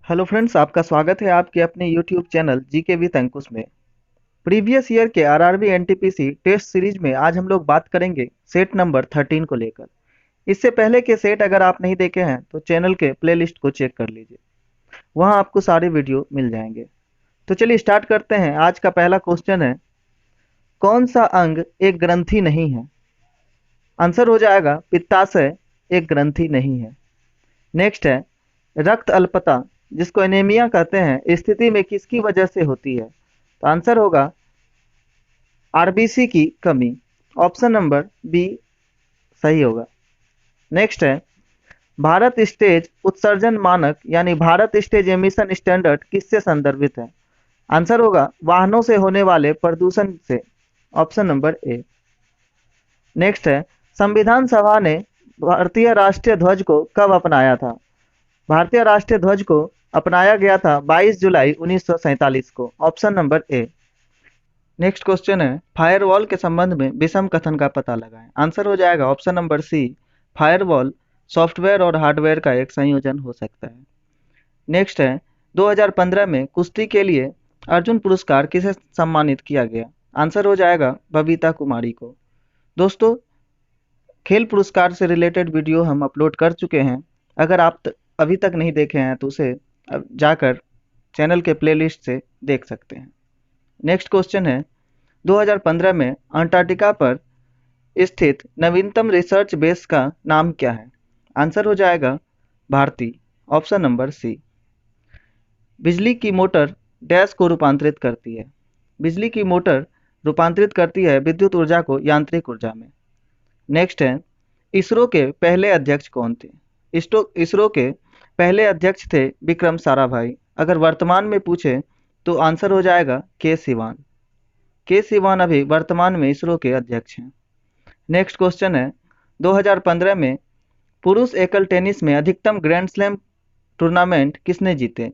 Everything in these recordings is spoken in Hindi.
हेलो फ्रेंड्स, आपका स्वागत है आपके अपने यूट्यूब चैनल जीके विद अंकुश में। प्रीवियस ईयर के आरआरबी एनटीपीसी टेस्ट सीरीज में आज हम लोग बात करेंगे सेट नंबर 13 को लेकर। इससे पहले के सेट अगर आप नहीं देखे हैं तो चैनल के प्लेलिस्ट को चेक कर लीजिए, वहां आपको सारे वीडियो मिल जाएंगे। तो चलिए स्टार्ट करते हैं। आज का पहला क्वेश्चन है, कौन सा अंग एक ग्रंथि नहीं है? आंसर हो जाएगा पित्ताशय एक ग्रंथि नहीं है। नेक्स्ट है, रक्त अल्पता जिसको एनीमिया कहते हैं स्थिति में किसकी वजह से होती है? तो आंसर होगा आरबीसी की कमी। ऑप्शन नंबर बी सही होगा। नेक्स्ट है, भारत स्टेज उत्सर्जन मानक यानी भारत स्टेज एमिशन स्टैंडर्ड किससे संदर्भित है? आंसर होगा वाहनों से होने वाले प्रदूषण से। Option number A. नेक्स्ट है, संविधान सभा ने भारतीय राष्ट्रीय ध्वज को कब अपनाया था? भारतीय राष्ट्रीय ध्वज को अपनाया गया था 22 जुलाई 1947 को। Option number A. Next question है, फायरवॉल के संबंध में विषम कथन का पता लगाएं। आंसर हो जाएगा option number C, firewall software और हार्डवेयर का एक संयोजन हो सकता है। नेक्स्ट है, 2015 में कुश्ती के लिए अर्जुन पुरस्कार किसे सम्मानित किया गया? आंसर हो जाएगा बबीता कुमारी को। दोस्तों, खेल पुरस्कार से रिलेटेड वीडियो हम अपलोड कर चुके हैं। अगर आप अभी तक नहीं देखे हैं तो उसे अब जाकर चैनल के प्लेलिस्ट से देख सकते हैं। नेक्स्ट क्वेश्चन है, 2015 में अंटार्कटिका पर स्थित नवीनतम रिसर्च बेस का नाम क्या है? आंसर हो जाएगा भारती। ऑप्शन नंबर सी। बिजली की मोटर डैश को रूपांतरित करती है? बिजली की मोटर रूपांतरित करती है विद्युत ऊर्जा को यांत्रिक ऊर्जा में। नेक्स्ट है, इसरो के पहले अध्यक्ष कौन थे? इसरो के पहले अध्यक्ष थे विक्रम साराभाई। अगर वर्तमान में पूछे तो आंसर हो जाएगा के सिवान। के सिवान अभी वर्तमान में इसरो के अध्यक्ष हैं। नेक्स्ट क्वेश्चन है, 2015 में पुरुष एकल टेनिस में अधिकतम ग्रैंड स्लैम टूर्नामेंट किसने जीते?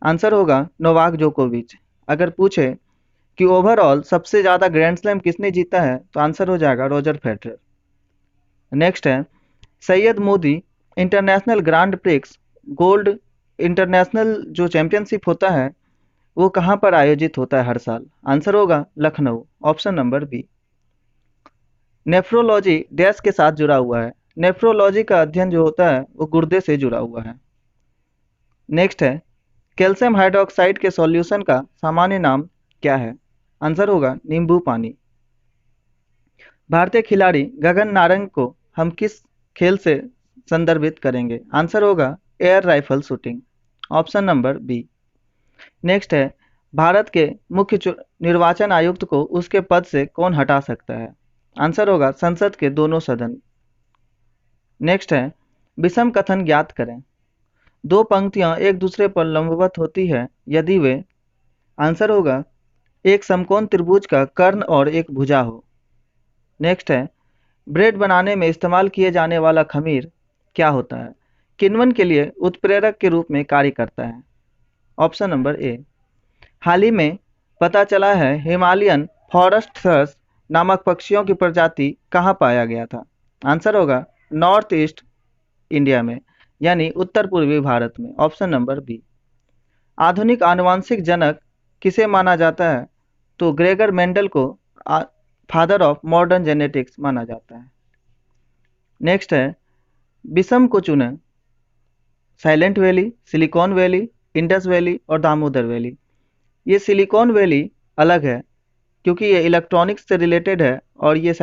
आंसर होगा नोवाक जोकोविच। अगर पूछे कि ओवरऑल सबसे ज़्यादा ग्रैंड स्लैम किसने जीता है तो आंसर हो जाएगा रोजर फेडरर। नेक्स्ट है, Syed Modi international grand prix gold international जो चैंपियनशिप होता है वो कहाँ पर आयोजित होता है हर साल? आंसर होगा Lucknow. Option number B. Nephrology dash के साथ जुड़ा हुआ है? नेफ्रोलॉजी का अध्ययन जो होता है वो गुर्दे से जुड़ा हुआ है। नेक्स्ट है, कैल्शियम हाइड्रोक्साइड के सॉल्यूशन का सामान्य नाम क्या है? आंसर होगा नींबू पानी। भारतीय खिलाड़ी गगन नारंग को हम किस खेल से संदर्भित करेंगे? आंसर होगा air rifle shooting. Option number B. Next है, भारत के मुख्य निर्वाचन आयुक्त को उसके पद से कौन हटा सकता है? आंसर होगा संसद के दोनों सदन। नेक्स्ट है, विषम कथन ज्ञात करें। दो पंक्तियां एक दूसरे पर लंबवत होती है यदि वे। आंसर होगा एक समकोण त्रिभुज का कर्ण और एक भुजा हो। नेक्स्ट है, ब्रेड बनाने में इस्तेमाल किए जाने वाला खमीर क्या होता है? किण्वन के लिए उत्प्रेरक के रूप में कार्य करता है। ऑप्शन नंबर ए। हाल ही में पता चला है हिमालयन फॉरेस्ट थ्रश नामक पक्षियों की प्रजाति कहाँ पाया गया था? आंसर होगा नॉर्थ ईस्ट इंडिया में यानी उत्तर पूर्वी भारत में। Option number B. आधुनिक आनुवांशिक जनक किसे माना जाता है? तो ग्रेगर मेंडल को फादर ऑफ मॉडर्न जेनेटिक्स माना जाता है। नेक्स्ट है, विषम को चुने। Silent valley, silicon valley, Indus valley और दामोदर वैली। ये सिलिकॉन वैली अलग है क्योंकि ये इलेक्ट्रॉनिक्स से रिलेटेड है और ये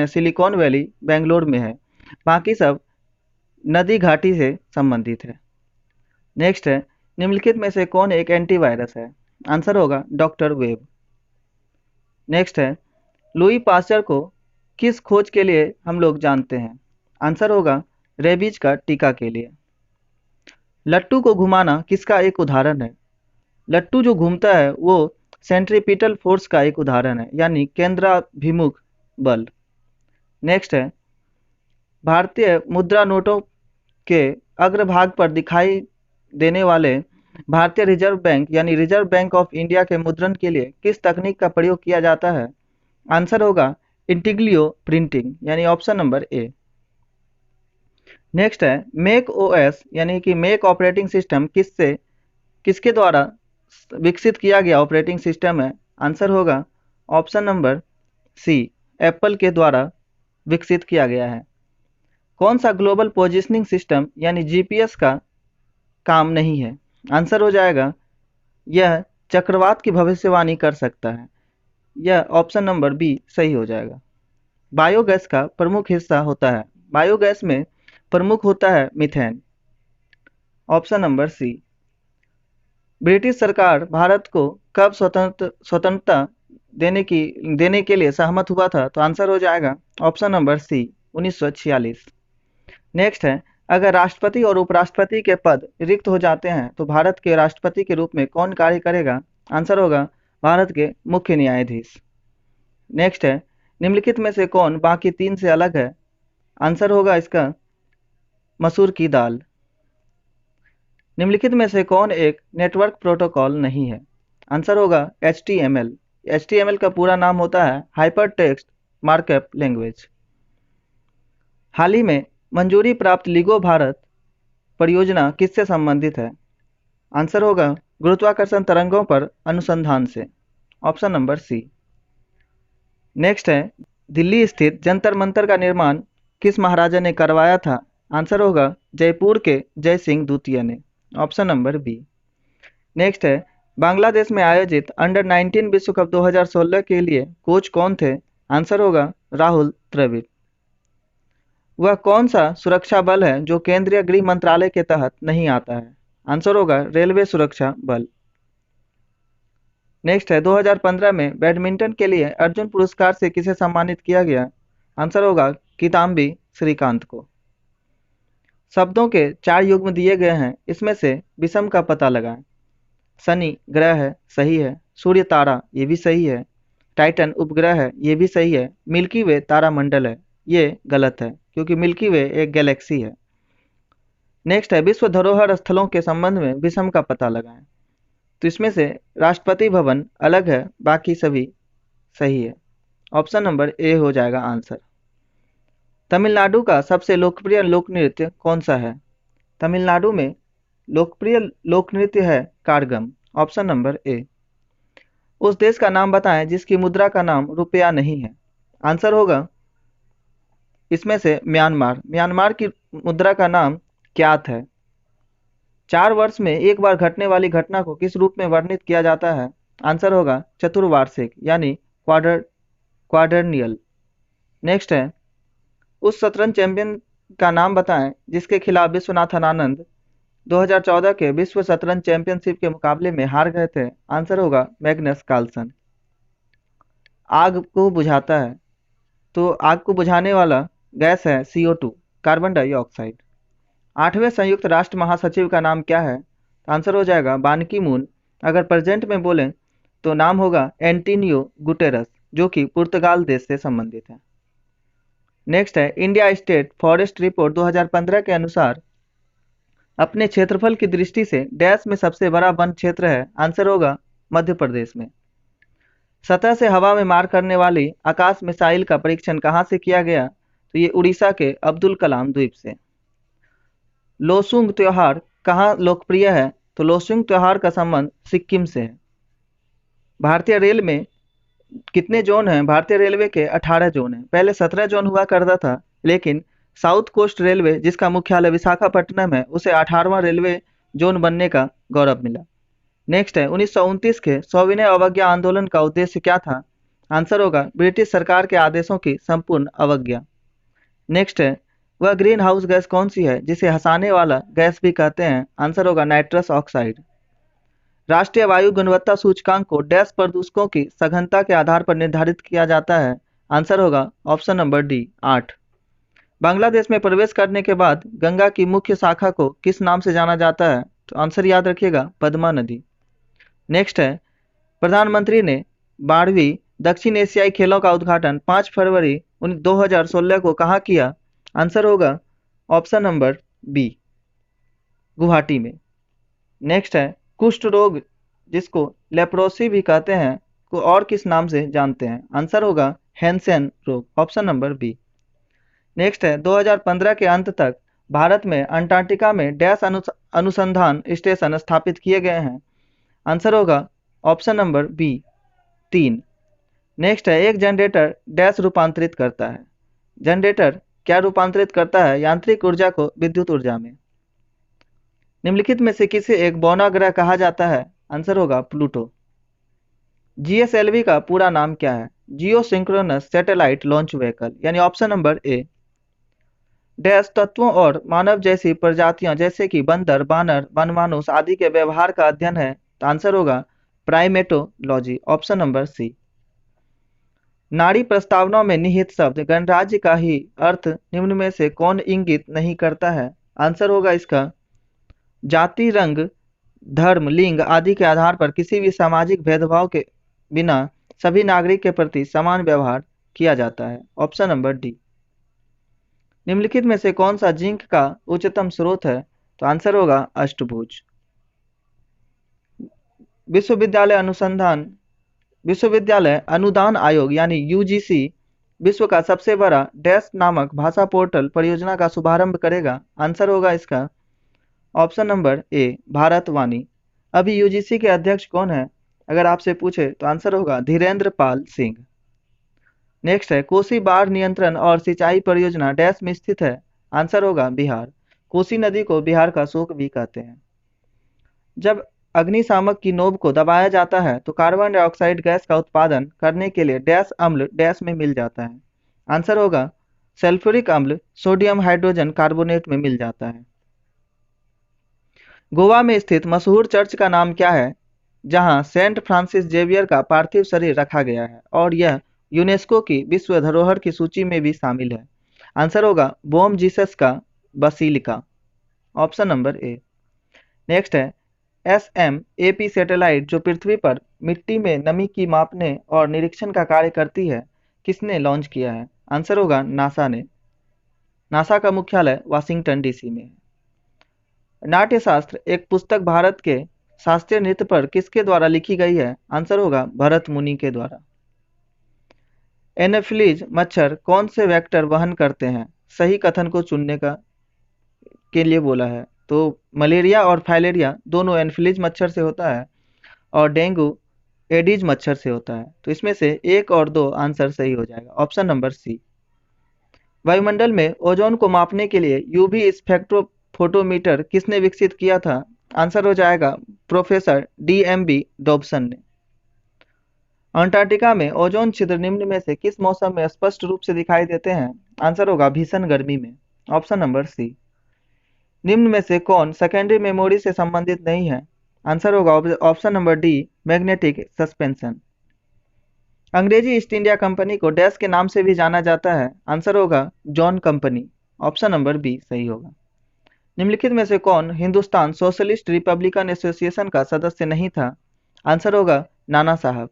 सिलिकॉन वैली बेंगलोर में है। बाकी सब नदी घाटी से संबंधित है। नेक्स्ट है, निम्नलिखित में से कौन एक एंटीवायरस है? आंसर होगा डॉक्टर वेब। नेक्स्ट है, लुई पास्चर को किस खोज के लिए हम लोग जानते हैं? आंसर होगा रेबीज का टीका के लिए। लट्टू को घुमाना किसका एक उदाहरण है? लट्टू जो घूमता है वो सेंट्रीपिटल फोर्स का एक उदाहरण है यानी केंद्राभिमुख बल। नेक्स्ट है, भारतीय मुद्रा नोटों के अग्रभाग पर दिखाई देने वाले भारतीय रिजर्व बैंक यानी रिजर्व बैंक ऑफ इंडिया के मुद्रण के लिए किस तकनीक का प्रयोग किया जाता है? आंसर होगा इंटीग्लियो प्रिंटिंग यानी ऑप्शन नंबर ए। नेक्स्ट है, मेक ओएस यानी कि मेक ऑपरेटिंग सिस्टम किससे किसके द्वारा विकसित किया गया ऑपरेटिंग सिस्टम है? आंसर होगा ऑप्शन नंबर सी, एप्पल के द्वारा विकसित किया गया है। कौन सा ग्लोबल पोजिशनिंग सिस्टम यानी जीपीएस का काम नहीं है? आंसर हो जाएगा यह चक्रवात की भविष्यवाणी कर सकता है। यह ऑप्शन नंबर बी सही हो जाएगा। बायोगैस का प्रमुख हिस्सा होता है। बायोगैस में प्रमुख होता है methane. Option number C. British सरकार भारत को कब स्वतंत्रता देने के लिए सहमत हुआ था? तो आंसर हो जाएगा ऑप्शन नंबर सी, 1946। नेक्स्ट है, अगर राष्ट्रपति और उपराष्ट्रपति के पद रिक्त हो जाते हैं तो भारत के राष्ट्रपति के रूप में कौन कार्य करेगा? आंसर होगा भारत के मुख्य न्यायाधीश। नेक्स्ट है, निम्नलिखित में से कौन बाकी तीन से अलग है? आंसर होगा इसका मसूर की दाल। निम्नलिखित में से कौन एक नेटवर्क प्रोटोकॉल नहीं है? आंसर होगा HTML। HTML का पूरा नाम होता है हाइपर टेक्स्ट मार्कअप लैंग्वेज। हाल ही में मंजूरी प्राप्त लिगो भारत परियोजना किससे संबंधित है? आंसर होगा गुरुत्वाकर्षण तरंगों पर अनुसंधान से। ऑप्शन नंबर सी। नेक्स्ट है, दिल्ली स्थित जंतर मंतर का निर्माण किस महाराजा ने करवाया था? आंसर होगा जयपुर के जय सिंह द्वितीय ने। Option number B. नेक्स्ट है, बांग्लादेश में आयोजित अंडर 19 विश्व कप 2016 के लिए कोच कौन थे? आंसर होगा राहुल द्रविड़। वह कौन सा सुरक्षा बल है जो केंद्रीय गृह मंत्रालय के तहत नहीं आता है? आंसर होगा रेलवे सुरक्षा बल। नेक्स्ट है, 2015 में बैडमिंटन के लिए अर्जुन पुरस्कार से किसे सम्मानित किया गया? आंसर होगा किदाम्बी श्रीकांत को। शब्दों के 4 युग्म दिए गए हैं, इसमें से विषम का पता लगाएं। शनि ग्रह है, सही है। सूर्य तारा, ये भी सही है। टाइटन उपग्रह है, ये भी सही है। मिल्की वे तारामंडल है, ये गलत है क्योंकि मिल्की वे एक गैलेक्सी है। नेक्स्ट है, विश्व धरोहर स्थलों के संबंध में विषम का पता लगाएं। तो इसमें से राष्ट्रपति भवन अलग है, बाकी सभी सही है। ऑप्शन नंबर ए हो जाएगा आंसर। तमिलनाडु का सबसे लोकप्रिय लोक नृत्य कौन सा है? तमिलनाडु में लोकप्रिय लोक नृत्य है कारगम। ऑप्शन नंबर ए। उस देश का नाम बताएं जिसकी मुद्रा का नाम रुपया नहीं है। आंसर होगा इसमें से म्यांमार। म्यांमार की मुद्रा का नाम क्यात है। 4 वर्ष में एक बार घटने वाली घटना को किस रूप में वर्णित किया जाता है? आंसर होगा चतुर्वार्षिक यानी क्वाडर्नियल। नेक्स्ट है, उस शतरंज चैंपियन का नाम बताएं जिसके खिलाफ विश्वनाथन आनंद 2014 के विश्व शतरंज चैंपियनशिप के मुकाबले में हार गए थे। आंसर होगा मैग्नस कार्लसन। आग को बुझाता है, तो आग को बुझाने वाला गैस है CO2, कार्बन डाइऑक्साइड। 8वें संयुक्त राष्ट्र महासचिव का नाम क्या है? आंसर हो जाएगा बान की मून। अगर प्रेजेंट में बोलें तो नाम होगा एंटोनियो गुटेरस, जो कि पुर्तगाल देश से संबंधित है। नेक्स्ट है, इंडिया स्टेट फॉरेस्ट रिपोर्ट 2015 के अनुसार अपने क्षेत्रफल की दृष्टि से डैश में सबसे बड़ा वन क्षेत्र है। आंसर होगा मध्य प्रदेश में। सतह से हवा में मार करने वाली आकाश मिसाइल का परीक्षण कहाँ से किया गया? तो ये उड़ीसा के अब्दुल कलाम द्वीप से। लोसुंग त्योहार कहाँ लोकप्रिय है? तो लोसुंग त्योहार का संबंध सिक्किम से है। भारतीय रेल में कितने जोन हैं? भारतीय रेलवे के 18 जोन हैं। पहले 17 जोन हुआ करता था, लेकिन साउथ कोस्ट रेलवे जिसका मुख्यालय विशाखापट्टनम है, उसे 18वां रेलवे जोन बनने का गौरव मिला। नेक्स्ट है, 1929 के सविनय अवज्ञा आंदोलन का उद्देश्य क्या था? आंसर होगा ब्रिटिश सरकार के आदेशों की संपूर्ण अवज्ञा। नेक्स्ट है, वह ग्रीन हाउस गैस कौन सी है जिसे हंसाने वाला गैस भी कहते हैं? आंसर होगा नाइट्रस ऑक्साइड। राष्ट्रीय वायु गुणवत्ता सूचकांक को डैश प्रदूषकों की सघनता के आधार पर निर्धारित किया जाता है। आंसर होगा ऑप्शन नंबर डी, 8। बांग्लादेश में प्रवेश करने के बाद गंगा की मुख्य शाखा को किस नाम से जाना जाता है? तो आंसर याद रखिएगा, पद्मा नदी। नेक्स्ट है, प्रधानमंत्री ने 12वीं दक्षिण एशियाई खेलों का उद्घाटन 5 फरवरी 2016 को कहाँ किया? आंसर होगा ऑप्शन नंबर बी, गुवाहाटी में। नेक्स्ट है, कुष्ठ रोग जिसको लेप्रोसी भी कहते हैं को और किस नाम से जानते हैं? आंसर होगा हैंसेन रोग। Option number B. नेक्स्ट है, 2015 के अंत तक भारत में अंटार्कटिका में डैश अनुसंधान स्टेशन स्थापित किए गए हैं? आंसर होगा ऑप्शन नंबर बी 3। नेक्स्ट है, एक जनरेटर डैश रूपांतरित करता है? जनरेटर क्या रूपांतरित करता है यांत्रिक ऊर्जा को विद्युत ऊर्जा में? निम्नलिखित में से किसे एक बौनाग्रह कहा जाता है? आंसर होगा प्लूटो। जीएसएलवी का पूरा नाम क्या है? जियो सिंक्रोनस सैटेलाइट लॉन्च व्हीकल, यानी ऑप्शन नंबर ए। डैश तत्वों और मानव जैसी प्रजातियों जैसे कि बंदर, बानर, वनमानुष आदि के व्यवहार का अध्ययन है? तो आंसर होगा प्राइमेटोलॉजी, ऑप्शन नंबर सी। नाड़ी प्रस्तावना में निहित शब्द गणराज्य का ही अर्थ निम्न में से कौन इंगित नहीं करता है? आंसर होगा इसका जाति, रंग, धर्म, लिंग आदि के आधार पर किसी भी सामाजिक भेदभाव के बिना सभी नागरिक के प्रति समान व्यवहार किया जाता है, ऑप्शन नंबर डी। निम्नलिखित में से कौन सा जिंक का उच्चतम स्रोत है? तो आंसर होगा अष्टभुज। विश्वविद्यालय अनुदान आयोग यानी यूजीसी विश्व का सबसे बड़ा डैश नामक भाषा पोर्टल परियोजना का शुभारंभ करेगा? आंसर होगा इसका ऑप्शन नंबर ए भारतवाणी। अभी यूजीसी के अध्यक्ष कौन है अगर आपसे पूछे तो आंसर होगा धीरेन्द्र पाल सिंह। नेक्स्ट है, कोसी बाढ़ नियंत्रण और सिंचाई परियोजना डैश में स्थित है? आंसर होगा बिहार। कोसी नदी को बिहार का शोक भी कहते हैं। जब अग्निशामक की नोब को दबाया जाता है तो कार्बन डाइऑक्साइड गैस का उत्पादन करने के लिए डैश अम्ल डैश में मिल जाता है? आंसर होगा सल्फ्यूरिक अम्ल सोडियम हाइड्रोजन कार्बोनेट में मिल जाता है। गोवा में स्थित मशहूर चर्च का नाम क्या है जहां सेंट फ्रांसिस जेवियर का पार्थिव शरीर रखा गया है और यह यूनेस्को की विश्व धरोहर की सूची में भी शामिल है? आंसर होगा बोम जीसस का basilica, option number A. Next है, SMAP सैटेलाइट जो पृथ्वी पर मिट्टी में नमी की मापने और निरीक्षण का कार्य करती है किसने लॉन्च किया है? आंसर होगा नासा ने। नासा का मुख्यालय वाशिंगटन डीसी में है। नाट्यशास्त्र एक पुस्तक भारत के शास्त्रीय नृत्य पर किसके द्वारा लिखी गई है? आंसर होगा भरत मुनि के द्वारा। एनोफिलीज मच्छर कौन से वेक्टर वहन करते हैं? सही कथन को चुनने के लिए बोला है। तो मलेरिया और फाइलेरिया दोनों एनोफिलीज मच्छर से होता है और डेंगू एडीज मच्छर से होता है। तो इसमें से 1 और 2 आंसर सही हो जाएगा, ऑप्शन नंबर सी। वायुमंडल में ओजोन को मापने के लिए यूवी स्पेक्ट्रोफोटोमीटर किसने विकसित किया था? आंसर हो जाएगा प्रोफेसर DMB डॉब्सन ने। अंटार्कटिका में ओजोन छिद्र निम्न में से किस मौसम में स्पष्ट रूप से दिखाई देते हैं? आंसर होगा भीषण गर्मी में, ऑप्शन नंबर सी। निम्न में से कौन सेकेंडरी मेमोरी से संबंधित नहीं है? आंसर होगा option number D magnetic suspension. अंग्रेजी ईस्ट इंडिया कंपनी को डैश के नाम से भी जाना जाता है? आंसर होगा John company, option number B सही होगा। निम्नलिखित में से कौन हिंदुस्तान सोशलिस्ट रिपब्लिकन एसोसिएशन का सदस्य नहीं था? आंसर होगा नाना साहब,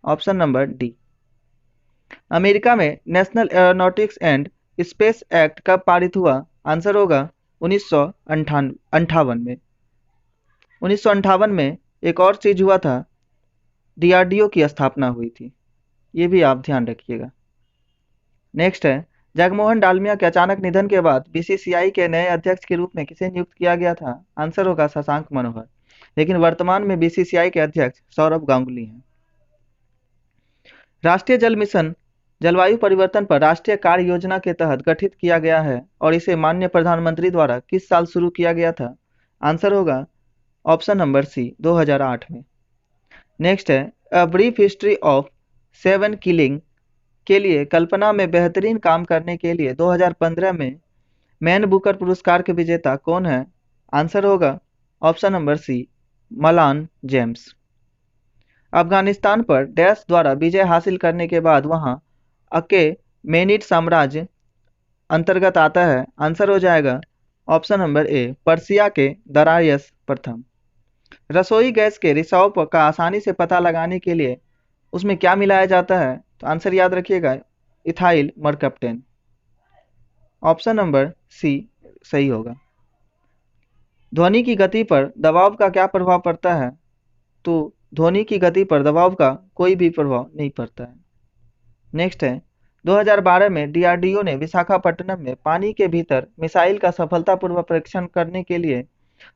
ऑप्शन नंबर डी। अमेरिका में national aeronautics and space act कब पारित हुआ? आंसर होगा 1958 में। 1958 में एक और चीज हुआ था, DRDO की स्थापना हुई थी, ये भी आप ध्यान रखिएगा। नेक्स्ट है, जगमोहन डालमिया के अचानक निधन के बाद BCCI के नए अध्यक्ष के रूप में किसे नियुक्त किया गया था? आंसर होगा शशांक मनोहर, लेकिन वर्तमान में BCCI के अध्यक्ष सौरभ गांगुली हैं। राष्ट्रीय जल मिशन जलवायु परिवर्तन पर राष्ट्रीय कार्य योजना के तहत गठित किया गया है और इसे माननीय प्रधानमंत्री द्वारा किस साल शुरू किया गया था? आंसर होगा ऑप्शन नंबर सी 2008 में। नेक्स्ट है, a brief history of 7 killing के लिए कल्पना में बेहतरीन काम करने के लिए 2015 में मैन बुकर पुरस्कार के विजेता कौन है? आंसर होगा option number C Malan James. Afghanistan पर डैश द्वारा विजय हासिल करने के बाद वहां अकेमेनिड साम्राज्य अंतर्गत आता है? आंसर हो जाएगा ऑप्शन नंबर ए पर्सिया के दरायस प्रथम। रसोई गैस के रिसाव का आसानी से पता लगाने के लिए उसमें क्या मिलाया जाता है? तो आंसर याद रखिएगा ethyl mercaptan, option number C सही होगा। ध्वनि की गति पर दबाव का क्या प्रभाव पड़ता है? तो ध्वनि की गति पर दबाव का कोई भी प्रभाव नहीं पड़ता है। नेक्स्ट है, 2012 में डीआरडीओ ने विशाखापट्टनम में पानी के भीतर मिसाइल का सफलतापूर्वक परीक्षण करने के लिए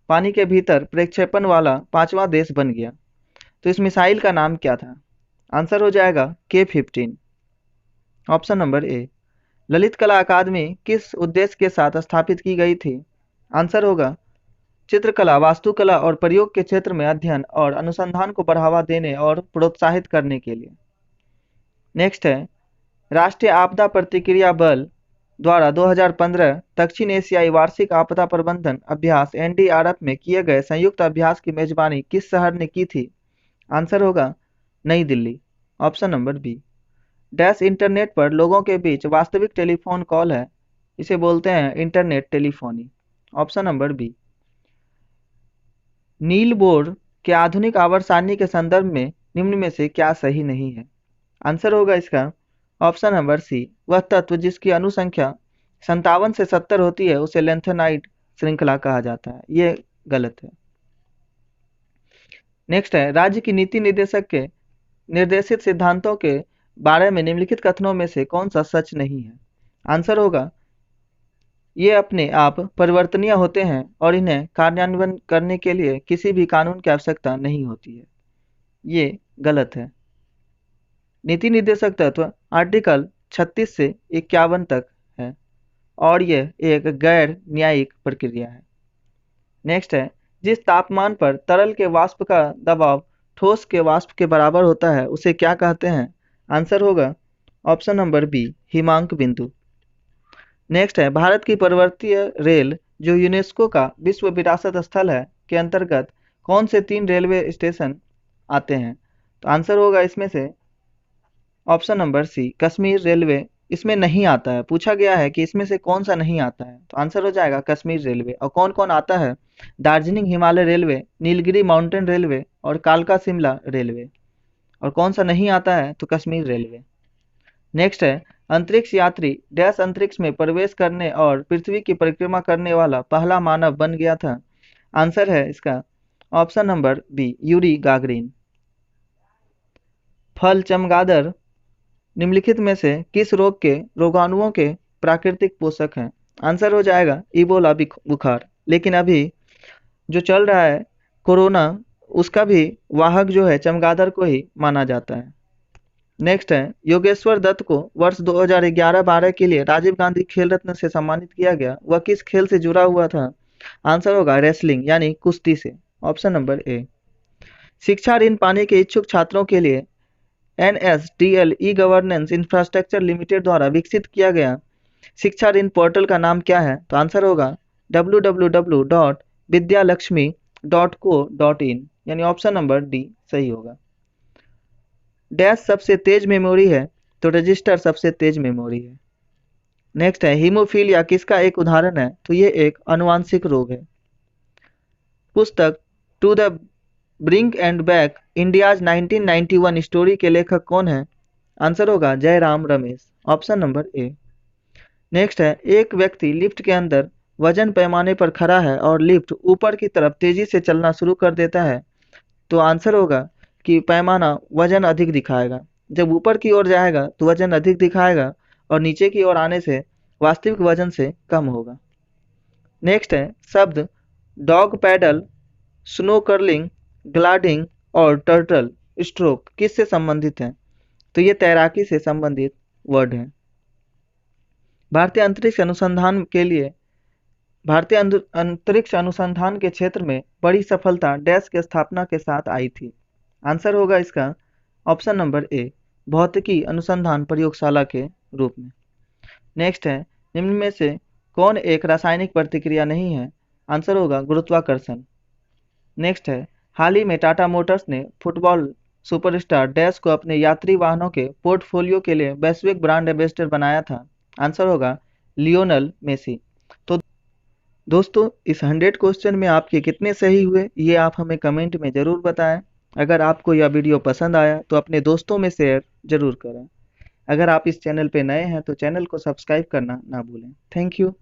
पानी के भीतर प्रक्षेपण वाला 5वां देश बन गया। तो इस मिसाइल का नाम क्या था? आंसर हो जाएगा K-15। ऑप्शन नंबर ए। ललित कला अकादमी किस उद्देश्य के साथ स्थापित की गई थी? आंसर होगा चित्रकला, वास्तुकला और प्रयोग के क्षेत्र में अध्ययन और अनुसंधान को बढ़ावा देने और प्रोत्साहित करने के लिए। नेक्स्ट है, राष्ट्रीय आपदा प्रतिक्रिया बल द्वारा 2015 दक्षिण एशियाई वार्षिक आपदा प्रबंधन अभ्यास NDRF में किए गए संयुक्त अभ्यास की मेजबानी किस शहर ने की थी? आंसर होगा New Delhi. Option number B. Dash internet पर लोगों के बीच वास्तविक टेलीफोन कॉल है, इसे बोलते हैं internet telephony. Option number B. Niels Bohr के आधुनिक आवर्त सारणी के संदर्भ में निम्न में से क्या सही नहीं है? आंसर होगा इसका ऑप्शन नंबर सी। वह तत्व जिसकी अनुसंख्या 57 से 70 होती है उसे लेंथेनाइड श्रृंखला कहा जाता है, ये गलत है। नेक्स्ट है, राज्य की नीति निर्देशक के निर्देशित सिद्धांतों के बारे में निम्नलिखित कथनों में से कौन सा सच नहीं है? आंसर होगा ये अपने आप परिवर्तनीय होते हैं और इन्हें कार्यान्वयन करने के लिए किसी भी कानून की आवश्यकता नहीं होती है, ये गलत है। नीति निर्देशक तत्व आर्टिकल 36 से 51 तक है और यह एक गैर न्यायिक प्रक्रिया है। नेक्स्ट है, जिस तापमान पर तरल के वाष्प का दबाव ठोस के वाष्प के बराबर होता है उसे क्या कहते हैं? आंसर होगा ऑप्शन नंबर बी, हिमांक बिंदु। नेक्स्ट है, भारत की पर्वतीय रेल जो यूनेस्को का विश्व विरासत स्थल है के अंतर्गत कौन से 3 रेलवे स्टेशन आते हैं? तो आंसर होगा इसमें से option number C, Kashmir railway इसमें नहीं आता है। पूछा गया है कि इसमें से कौन सा नहीं आता है, तो आंसर हो जाएगा कश्मीर रेलवे। और कौन कौन आता है? Darjeeling Himalaya railway, Nilgiri mountain railway और कालका शिमला रेलवे। और कौन सा नहीं आता है? तो कश्मीर रेलवे। नेक्स्ट है, अंतरिक्ष यात्री डैश अंतरिक्ष में प्रवेश करने और पृथ्वी की परिक्रमा करने वाला पहला मानव बन गया था? आंसर है इसका option number B, Yuri Gagarin. फल चमगादड़ निम्नलिखित में से किस रोग के रोगाणुओं के प्राकृतिक पोषक हैं? आंसर हो जाएगा इबोला बुखार। लेकिन अभी जो चल रहा है कोरोना, उसका भी वाहक जो है चमगादड़ को ही माना जाता है। नेक्स्ट है, योगेश्वर दत्त को वर्ष 2011-12 के लिए राजीव गांधी खेल रत्न से सम्मानित किया गया, वह किस खेल से जुड़ा हुआ था? आंसर होगा रेसलिंग यानी कुश्ती से। ऑप्शन नंबर ए। शिक्षा ऋण पाने के इच्छुक छात्रों के लिए NSDL ई-गवर्नेंस इंफ्रास्ट्रक्चर लिमिटेड द्वारा विकसित किया गया शिक्षा ऋण पोर्टल का नाम क्या है? तो आंसर होगा www.vidyalakshmi.co.in यानी ऑप्शन नंबर डी सही होगा। डैश सबसे तेज मेमोरी है? तो रजिस्टर सबसे तेज मेमोरी है। नेक्स्ट है, हीमोफीलिया किसका एक उदाहरण है? तो ये एक अनुवांशिक रोग है। पुस्तक to the brink and back India's 1991 story के लेखक कौन है? आंसर होगा Jairam Ramesh. Option number A. Next है, एक व्यक्ति लिफ्ट के अंदर वजन पैमाने पर खड़ा है और लिफ्ट ऊपर की तरफ तेजी से चलना शुरू कर देता है, तो आंसर होगा कि पैमाना वजन अधिक दिखाएगा। जब ऊपर की ओर जाएगा तो वजन अधिक दिखाएगा और नीचे की ओर आने से वास्तविक वजन से कम होगा। नेक्स्ट है, शब्द dog paddle, snow curling, gliding और टर्टल स्ट्रोक किससे संबंधित है? तो ये तैराकी से संबंधित वर्ड है। भारतीय अंतरिक्ष अनुसंधान के क्षेत्र में बड़ी सफलता डैश की स्थापना के साथ आई थी? आंसर होगा इसका ऑप्शन नंबर ए, भौतिकी अनुसंधान प्रयोगशाला के रूप में। नेक्स्ट है, निम्न में से कौन एक रासायनिक प्रतिक्रिया नहीं है? आंसर होगा गुरुत्वाकर्षण। नेक्स्ट है, हाल ही में टाटा मोटर्स ने फुटबॉल सुपरस्टार डैश को अपने यात्री वाहनों के पोर्टफोलियो के लिए वैश्विक ब्रांड एम्बेसडर बनाया था? आंसर होगा लियोनेल मेसी। तो दोस्तों, इस 100 क्वेश्चन में आपके कितने सही हुए ये आप हमें कमेंट में ज़रूर बताएं। अगर आपको यह वीडियो पसंद आया तो अपने दोस्तों में शेयर ज़रूर करें। अगर आप इस चैनल पे नए हैं तो चैनल को सब्सक्राइब करना ना भूलें। Thank you.